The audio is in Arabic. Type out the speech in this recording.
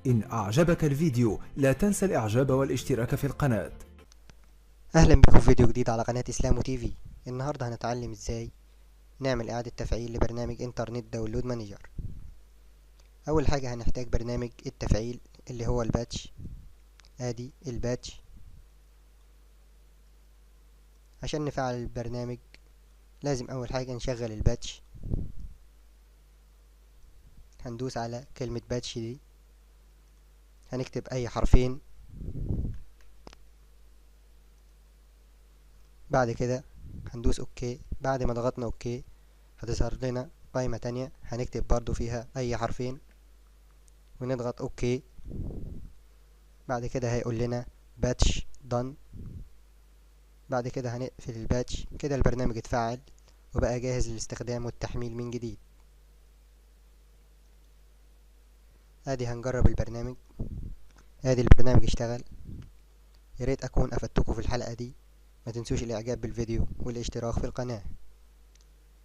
إن أعجبك الفيديو لا تنسى الإعجاب والاشتراك في القناة. اهلا بكم في فيديو جديد على قناة اسلام تي في. النهاردة هنتعلم ازاي نعمل اعادة تفعيل لبرنامج انترنت داونلود مانجر. اول حاجة هنحتاج برنامج التفعيل اللي هو الباتش. ادي الباتش. عشان نفعل البرنامج لازم اول حاجة نشغل الباتش. هندوس على كلمة باتش دي، هنكتب اي حرفين. بعد كده هندوس اوكي. بعد ما ضغطنا اوكي هتظهر لنا قائمة تانية هنكتب برضو فيها اي حرفين ونضغط اوكي. بعد كده هيقول لنا باتش done. بعد كده هنقفل الباتش. كده البرنامج اتفعل وبقى جاهز للاستخدام والتحميل من جديد. ادي هنجرب البرنامج. ادي البرنامج اشتغل. ياريت اكون افدتكم في الحلقة دي. ما تنسوش الاعجاب بالفيديو والاشتراك في القناة.